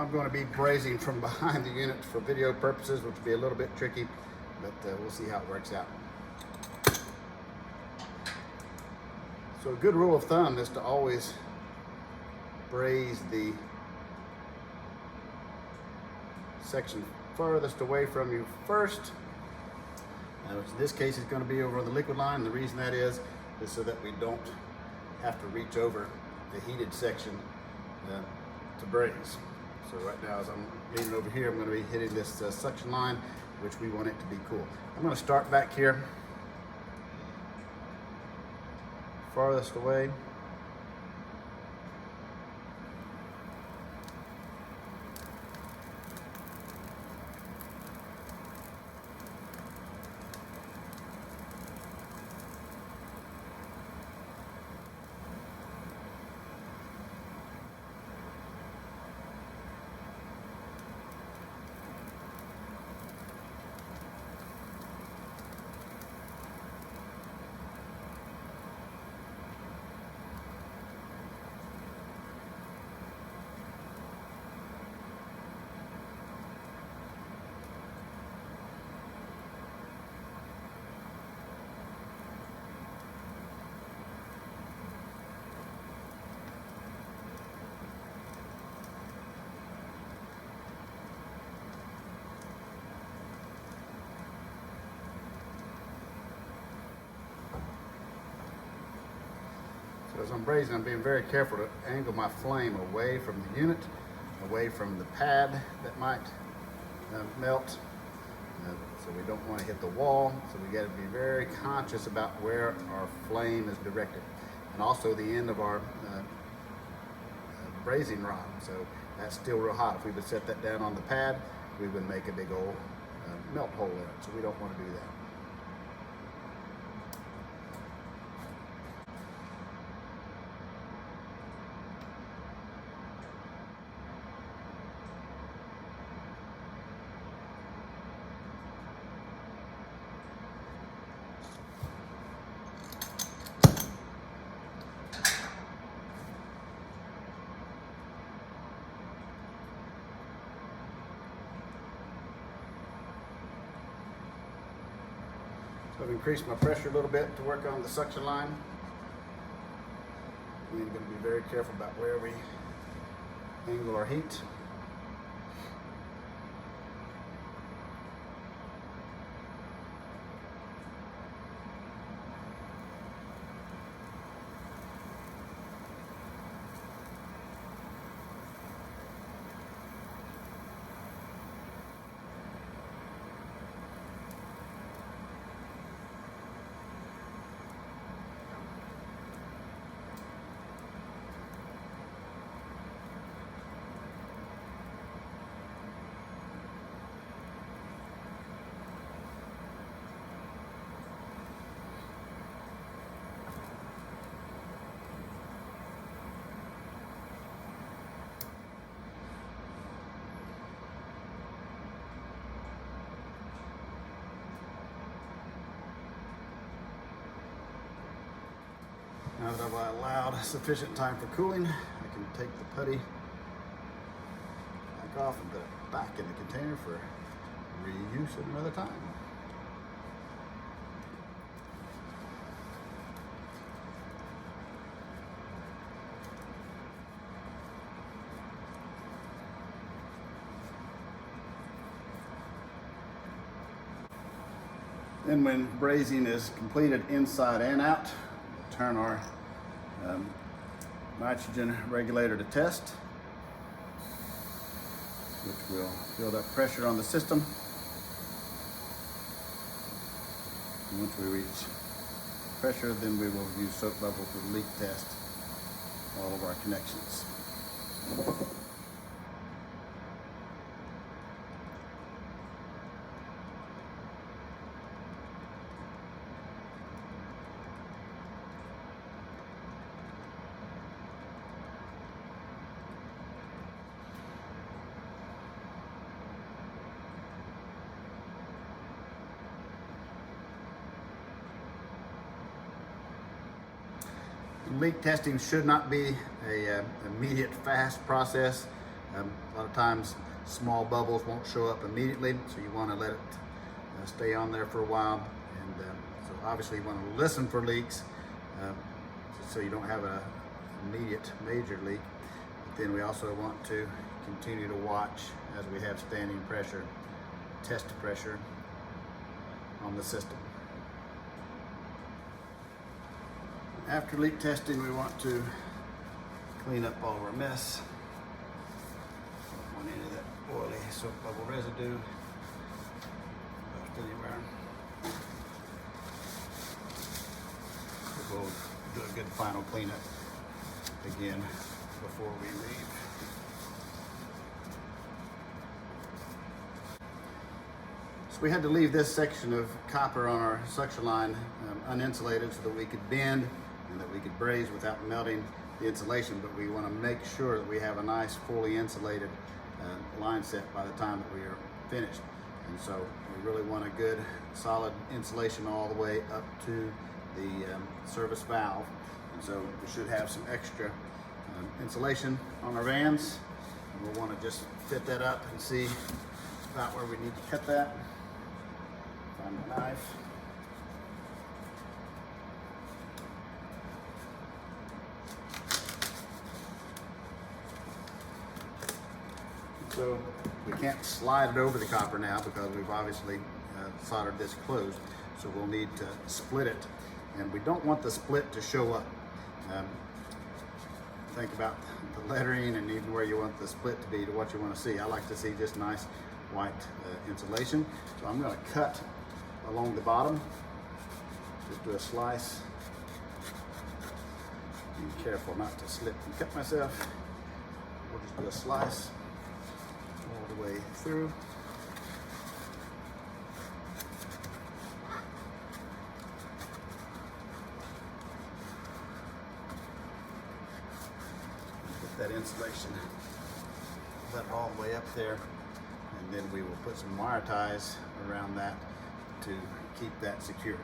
I'm going to be brazing from behind the unit for video purposes, which will be a little bit tricky, but we'll see how it works out. So a good rule of thumb is to always braze the section furthest away from you first, which in this case is going to be over the liquid line. The reason that is so that we don't have to reach over the heated section to braze. So right now, as I'm leaning over here, I'm going to be hitting this suction line, which we want it to be cool. I'm going to start back here, farthest away. So as I'm brazing, I'm being very careful to angle my flame away from the unit, away from the pad that might melt. So we don't want to hit the wall. So we got to be very conscious about where our flame is directed, and also the end of our brazing rod. So that's still real hot. If we would set that down on the pad, we would make a big old melt hole in it. So we don't want to do that. So I've increased my pressure a little bit to work on the suction line. We're going to be very careful about where we angle our heat. Now that I've allowed sufficient time for cooling, I can take the putty back off and put it back in the container for reuse at another time. Then when brazing is completed inside and out, turn our nitrogen regulator to test, which will build up pressure on the system. And once we reach pressure, then we will use soap bubble to leak test all of our connections. Leak testing should not be a immediate fast process. A lot of times small bubbles won't show up immediately, so you want to let it stay on there for a while. And so obviously you want to listen for leaks so you don't have an immediate major leak. But then we also want to continue to watch as we have standing pressure, test pressure on the system. After leak testing, we want to clean up all of our mess. Don't want any of that oily soap bubble residue left anywhere. We'll do a good final cleanup again before we leave. So we had to leave this section of copper on our suction line uninsulated so that we could bend and that we could braze without melting the insulation, but we want to make sure that we have a nice fully insulated line set by the time that we are finished. And so we really want a good solid insulation all the way up to the service valve. And so we should have some extra insulation on our vans. And we'll want to just fit that up and see about where we need to cut that. Find the knife. So we can't slide it over the copper now because we've obviously soldered this closed. So we'll need to split it. And we don't want the split to show up. Think about the lettering and even where you want the split to be to what you want to see. I like to see just nice white insulation. So I'm going to cut along the bottom. Just do a slice. Be careful not to slip and cut myself. We'll just do a slice all the way through. Get that insulation, that all the way up there, and then we will put some wire ties around that to keep that secure.